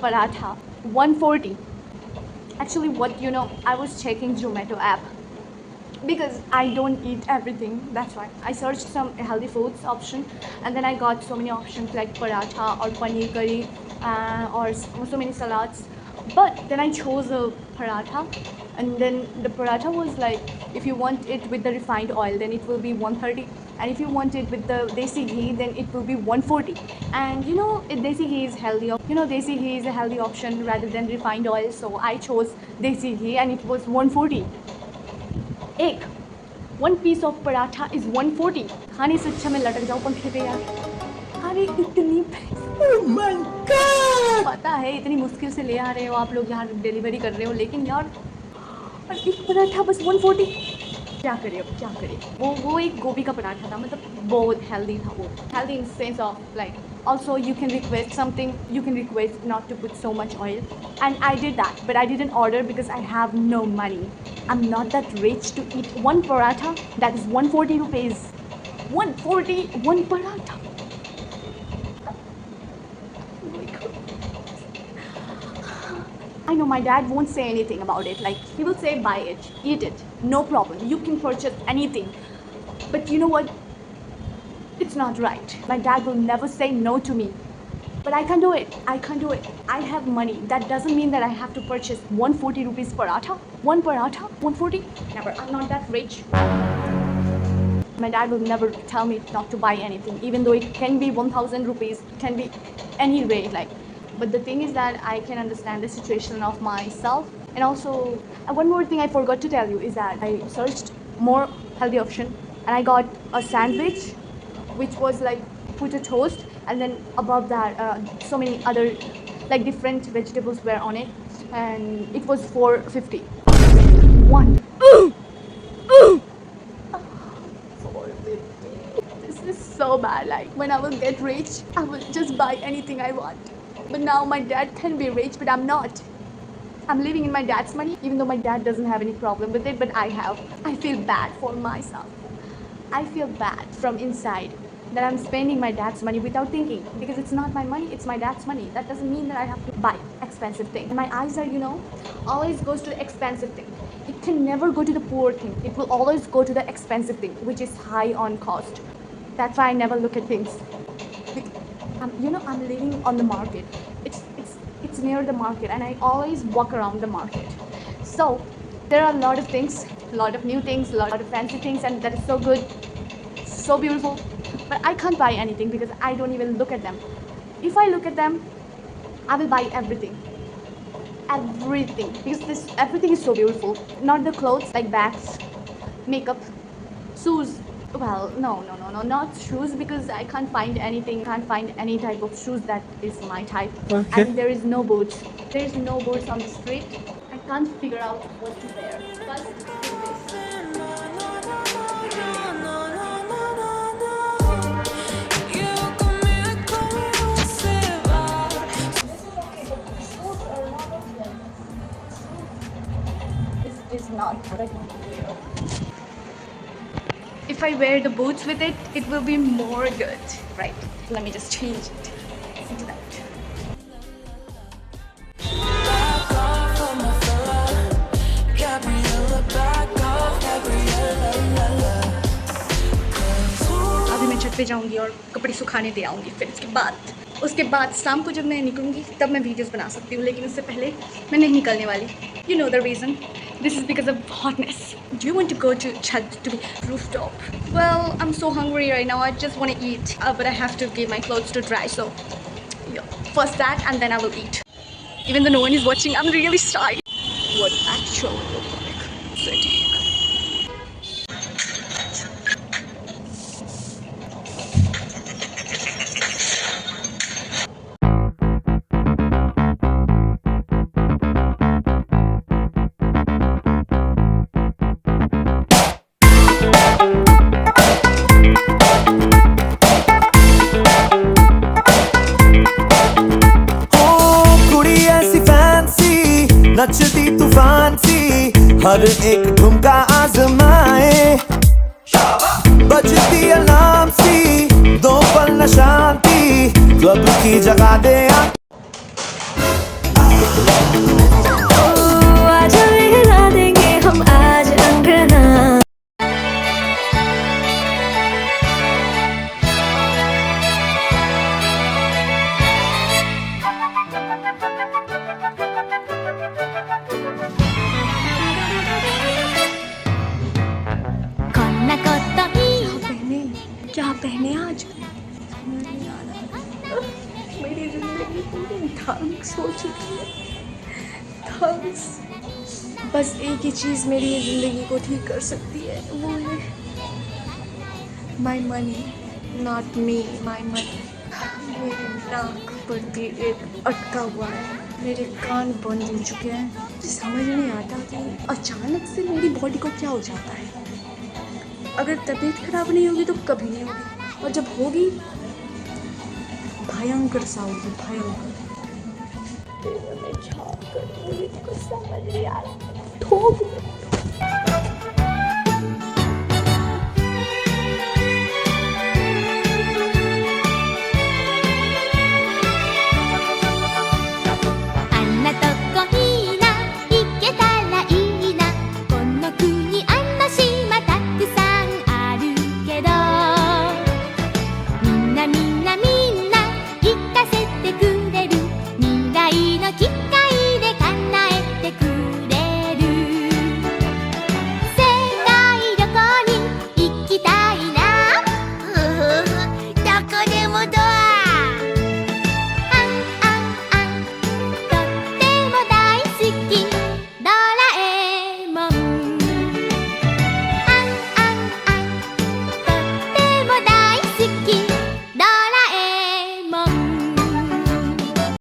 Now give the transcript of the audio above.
paratha, 140. Actually, what you know, I was checking Zomato app because I don't eat everything. That's why I searched some healthy foods option, and then I got so many options like paratha or paneer curry or so many salads. But then I chose a paratha, and then the paratha was like, if you want it with the refined oil, then it will be 130, and if you want it with the desi ghee, then it will be 140. And you know, desi ghee is healthy. You know, desi ghee is a healthy option rather than refined oil, so I chose desi ghee, and it was 140. एक one piece of paratha is 140. खाने से अच्छा मैं लटक जाऊँ पंखे पे यार. अरे इतनी oh my God! पता है इतनी मुश्किल से ले आ रहे हो आप लोग यहाँ डिलीवरी कर रहे हो, लेकिन यार और एक पराठा बस 140. क्या करें अब, क्या करें. वो एक गोभी का पराठा था, मतलब बहुत हेल्दी था वो. Healthy in sense of like also you can request something, you can request not to put so much oil, and I did that, but I didn't order because I have no money. I'm not that rich to eat one paratha that is 140 rupees. 140, one paratha. Oh my God. I know my dad won't say anything about it. Like, he will say buy it, eat it, no problem, you can purchase anything. But you know what? It's not right. My dad will never say no to me. But I can't do it. I can't do it. I have money. That doesn't mean that I have to purchase 140 rupees paratha. One paratha, 140? Never. I'm not that rich. My dad will never tell me not to buy anything, even though it can be 1,000 rupees, it can be any rate. Like, but the thing is that I can understand the situation of myself. And also, one more thing I forgot to tell you is that I searched more healthy option, and I got a sandwich which was like put a toast, and then above that so many other like different vegetables were on it, and it was 450. One. 450. This is so bad. Like, when I will get rich, I will just buy anything I want. But now my dad can be rich, but I'm not. I'm living in my dad's money, even though my dad doesn't have any problem with it, but I have. I feel bad for myself. I feel bad from inside that I'm spending my dad's money without thinking, because it's not my money, it's my dad's money. That doesn't mean that I have to buy expensive things. My eyes are, you know, always goes to the expensive thing. It can never go to the poor thing. It will always go to the expensive thing, which is high on cost. That's why I never look at things. You know, I'm living on the market. It's near the market, and I always walk around the market. So there are a lot of things, a lot of new things, a lot of fancy things, and that is so good, so beautiful. But I can't buy anything because I don't even look at them. If I look at them, I will buy everything. Everything. Because everything is so beautiful. Not the clothes, like bags, makeup, shoes. Well, no, not shoes, because I can't find anything. Can't find any type of shoes that is my type. Okay. And there is no boots. There is no boots on the street. I can't figure out what to wear. First, do this. Is not what I want to wear. If I wear the boots with it, it will be more good, right? Let me just change it into that. अभी मैं छत पे जाऊंगी और कपड़े सुखाने दे आऊंगी, फिर उसके बाद शाम को जब मैं निकलूंगी तब मैं वीडियोस बना सकती हूँ, लेकिन उससे पहले मैं नहीं निकलने वाली. You know the reason. This is because of hotness. Do you want to go to Chhat, to rooftop? Well, I'm so hungry right now. I just want to eat, but I have to give my clothes to dry. So, yeah, first that, and then I will eat. Even though no one is watching, I'm really shy. What actually look like? City. नचती तूफान सी हर एक ठुमका आजमाए, बजती alarm सी दो पल न शांति, club की जगह दे आज हिला देंगे हम आज अंगना क्या पहने क्या पहने आज मेरी जिंदगी पूरी थैंक्स हो चुकी है। थैंक्स। बस एक ही चीज़ मेरी ये ज़िंदगी को ठीक कर सकती है, वो है my money, not me, my money. मेरी नाक पर भी एक अटका हुआ है, मेरे कान बंद हो चुके हैं। समझ नहीं आता कि अचानक से मेरी बॉडी को क्या हो जाता है। अगर तबीयत खराब नहीं होगी तो कभी नहीं होगी, और जब होगी भयंकर सा होगी, भयंकर। मैं क्या करूं, मुझे कुछ समझ नहीं आ रहा। ठोक